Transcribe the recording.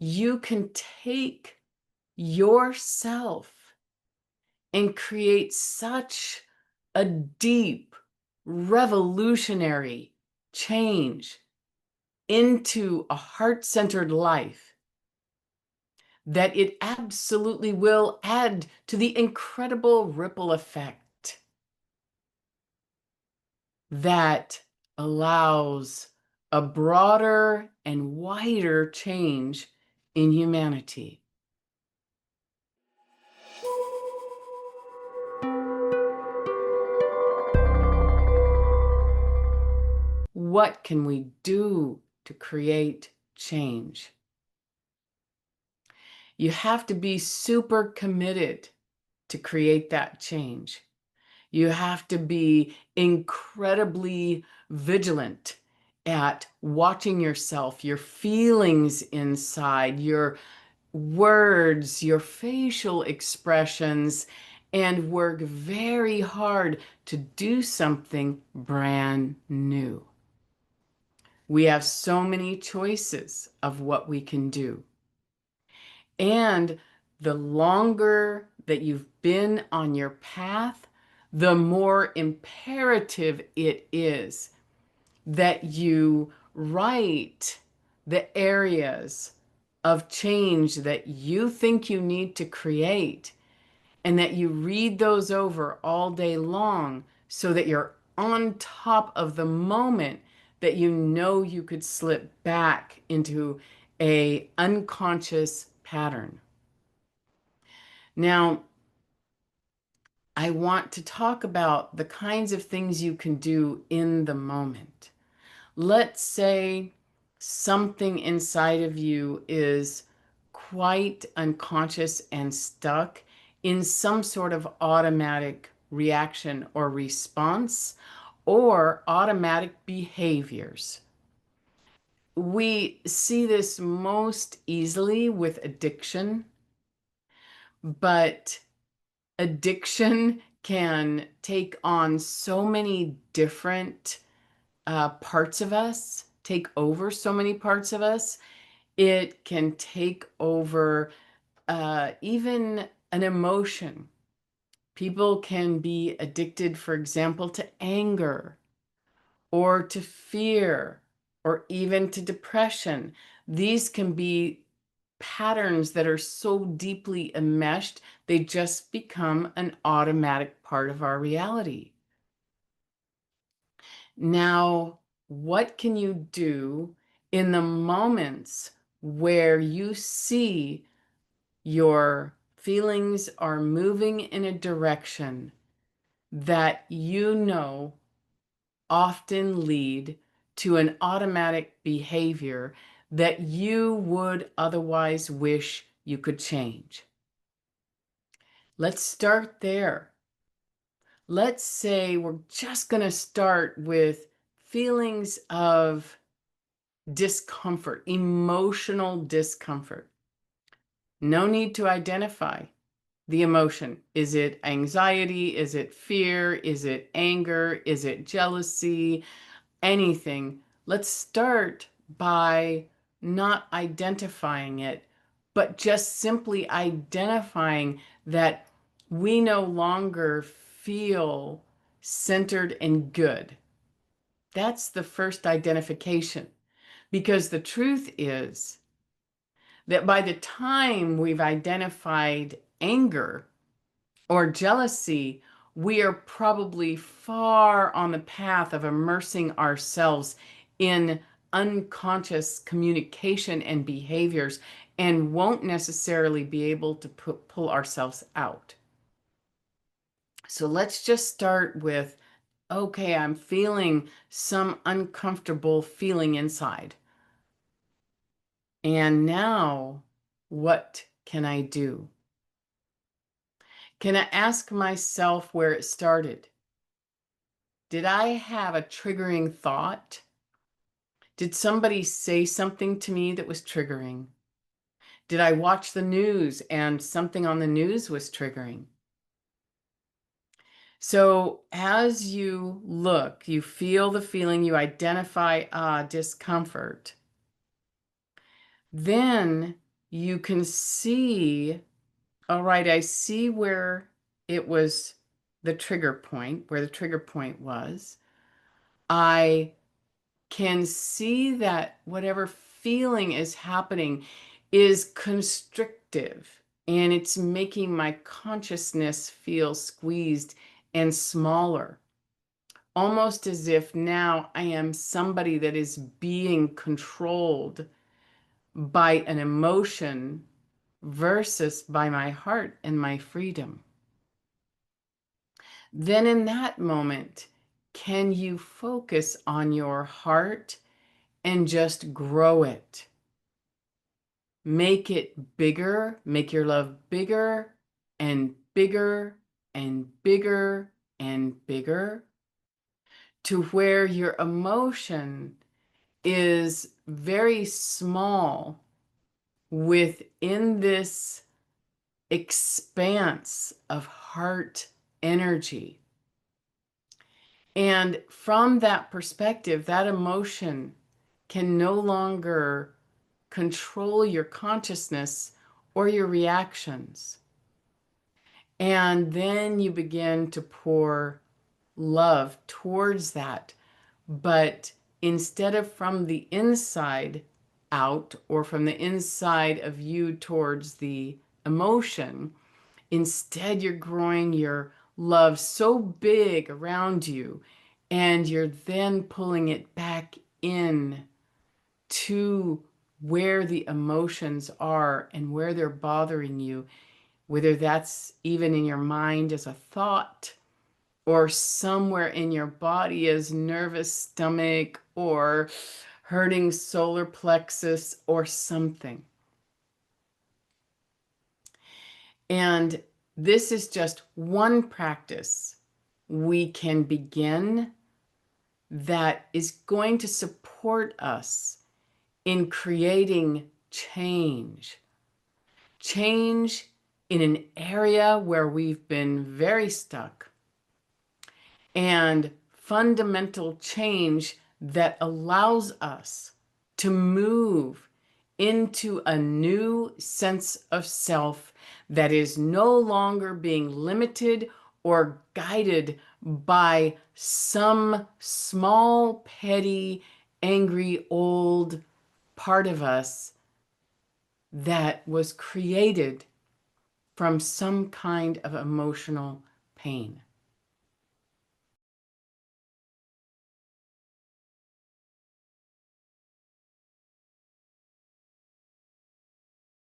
you can take yourself and create such a deep, revolutionary change into a heart-centered life that it absolutely will add to the incredible ripple effect that allows a broader and wider change in humanity. What can we do to create change? You have to be super committed to create that change. You have to be incredibly vigilant at watching yourself, your feelings inside, your words, your facial expressions, and work very hard to do something brand new. We have so many choices of what we can do. And the longer that you've been on your path, the more imperative it is that you write the areas of change that you think you need to create, and that you read those over all day long so that you're on top of the moment that you know you could slip back into a unconscious pattern. Now, I want to talk about the kinds of things you can do in the moment. Let's say something inside of you is quite unconscious and stuck in some sort of automatic reaction or response or automatic behaviors. We see this most easily with addiction, but addiction can take on so many different parts of us, take over so many parts of us. It can take over even an emotion. People can be addicted, for example, to anger or to fear or even to depression. These can be patterns that are so deeply enmeshed, they just become an automatic part of our reality. Now, what can you do in the moments where you see your feelings are moving in a direction that you know often lead to an automatic behavior that you would otherwise wish you could change? Let's start there. Let's say we're just going to start with feelings of discomfort, emotional discomfort. No need to identify the emotion. Is it anxiety? Is it fear? Is it anger? Is it jealousy? Anything. Let's start by not identifying it, but just simply identifying that we no longer feel centered and good. That's the first identification, because the truth is that by the time we've identified anger or jealousy, we are probably far on the path of immersing ourselves in unconscious communication and behaviors and won't necessarily be able to pull ourselves out. So let's just start with, okay, I'm feeling some uncomfortable feeling inside. And now, what can I do? Can I ask myself where it started? Did I have a triggering thought? Did somebody say something to me that was triggering? Did I watch the news and something on the news was triggering? So as you look, you feel the feeling, you identify discomfort. Then you can see, all right, I see where it was the trigger point, where the trigger point was. I can see that whatever feeling is happening is constrictive and it's making my consciousness feel squeezed and smaller, almost as if now I am somebody that is being controlled by an emotion versus by my heart and my freedom. Then in that moment, can you focus on your heart and just grow it? Make it bigger, make your love bigger and bigger and bigger and bigger to where your emotion is very small within this expanse of heart energy. And from that perspective, that emotion can no longer control your consciousness or your reactions. And then you begin to pour love towards that. But instead of from the inside out or from the inside of you towards the emotion, instead you're growing your love so big around you and you're then pulling it back in to where the emotions are and where they're bothering you, whether that's even in your mind as a thought or somewhere in your body as nervous stomach or hurting solar plexus or something. And this is just one practice we can begin that is going to support us in creating change. Change in an area where we've been very stuck, and fundamental change that allows us to move into a new sense of self that is no longer being limited or guided by some small, petty, angry, old part of us that was created from some kind of emotional pain.